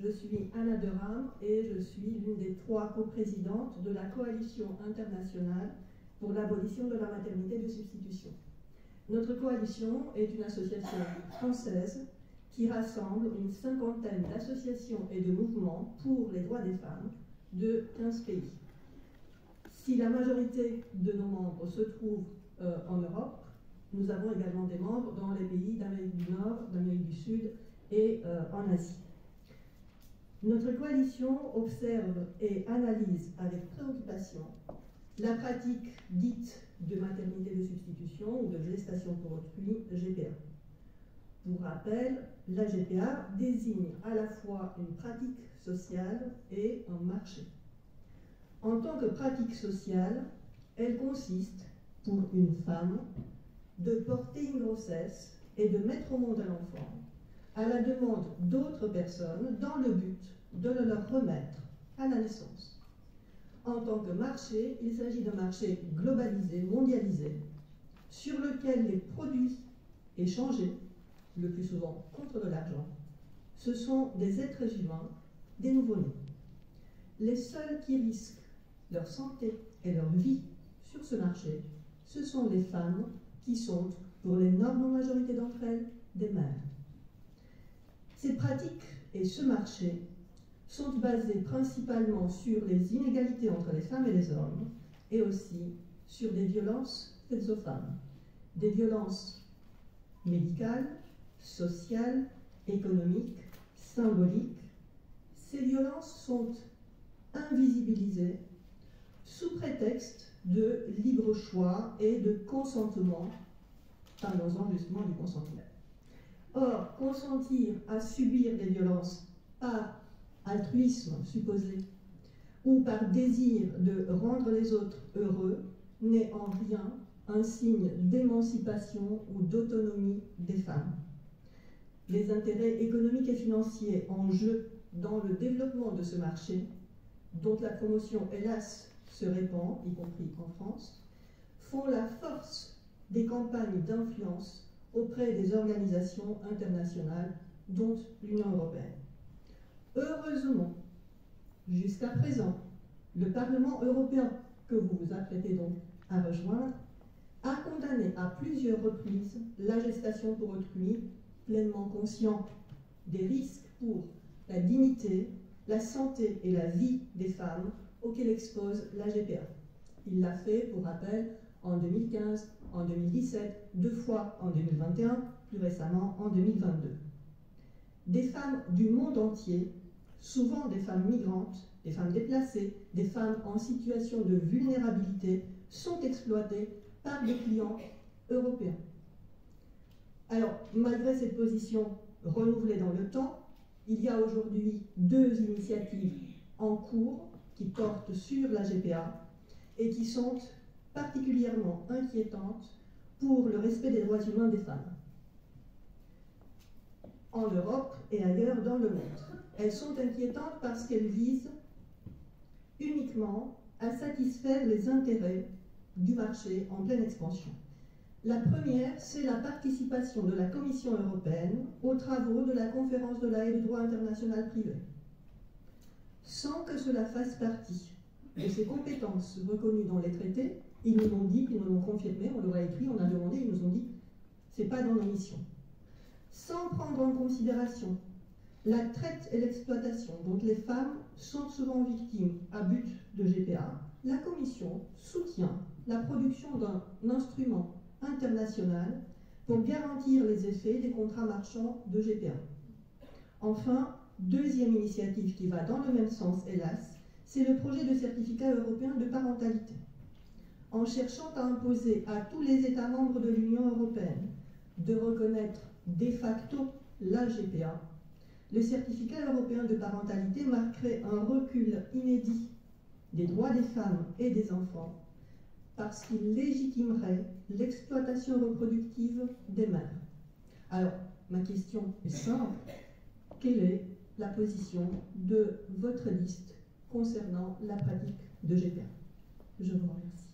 Je suis Anna Deram et je suis l'une des 3 coprésidentes de la Coalition internationale pour l'abolition de la maternité de substitution. Notre coalition est une association française qui rassemble une 50aine d'associations et de mouvements pour les droits des femmes de 15 pays. Si la majorité de nos membres se trouve en Europe, nous avons également des membres dans les pays d'Amérique du Nord, d'Amérique du Sud et en Asie. Notre coalition observe et analyse avec préoccupation la pratique dite de maternité de substitution ou de gestation pour autrui, GPA. Pour rappel, la GPA désigne à la fois une pratique sociale et un marché. En tant que pratique sociale, elle consiste, pour une femme, de porter une grossesse et de mettre au monde un enfant à la demande d'autres personnes dans le but de le leur remettre à la naissance. En tant que marché, il s'agit d'un marché globalisé, mondialisé, sur lequel les produits échangés, le plus souvent contre de l'argent, ce sont des êtres humains, des nouveau-nés. Les seuls qui risquent leur santé et leur vie sur ce marché, ce sont les femmes qui sont, pour l'énorme majorité d'entre elles, des mères. Ces pratiques et ce marché sont basés principalement sur les inégalités entre les femmes et les hommes et aussi sur des violences faites aux femmes. Des violences médicales, sociales, économiques, symboliques. Ces violences sont invisibilisées sous prétexte de libre choix et de consentement. Parlons-en justement du consentement. Or, consentir à subir des violences par altruisme supposé ou par désir de rendre les autres heureux n'est en rien un signe d'émancipation ou d'autonomie des femmes. Les intérêts économiques et financiers en jeu dans le développement de ce marché, dont la promotion, hélas, se répand, y compris en France, font la force des campagnes d'influence auprès des organisations internationales, dont l'Union européenne. Heureusement, jusqu'à présent, le Parlement européen, que vous vous apprêtez donc à rejoindre, a condamné à plusieurs reprises la gestation pour autrui, pleinement conscient des risques pour la dignité, la santé et la vie des femmes auxquelles expose la GPA. Il l'a fait, pour rappel, en 2015, en 2017, 2 fois en 2021, plus récemment en 2022. Des femmes du monde entier, souvent des femmes migrantes, des femmes déplacées, des femmes en situation de vulnérabilité, sont exploitées par des clients européens. Alors, malgré cette position renouvelée dans le temps, il y a aujourd'hui 2 initiatives en cours qui portent sur la GPA et qui sont particulièrement inquiétantes pour le respect des droits humains des femmes, en Europe et ailleurs dans le monde. Elles sont inquiétantes parce qu'elles visent uniquement à satisfaire les intérêts du marché en pleine expansion. La première, c'est la participation de la Commission européenne aux travaux de la Conférence de La Haye du droit international privé, sans que cela fasse partie de ses compétences reconnues dans les traités. Ils nous l'ont dit, ils nous l'ont confirmé, on l'aura écrit, on a demandé, ils nous ont dit c'est pas dans nos missions. Sans prendre en considération la traite et l'exploitation dont les femmes sont souvent victimes à but de GPA, la Commission soutient la production d'un instrument international pour garantir les effets des contrats marchands de GPA. Enfin, deuxième initiative qui va dans le même sens, hélas, c'est le projet de certificat européen de parentalité. En cherchant à imposer à tous les États membres de l'Union européenne de reconnaître de facto la GPA, le certificat européen de parentalité marquerait un recul inédit des droits des femmes et des enfants parce qu'il légitimerait l'exploitation reproductive des mères. Alors, ma question est simple. Quelle est la position de votre liste concernant la pratique de GPA? Je vous remercie.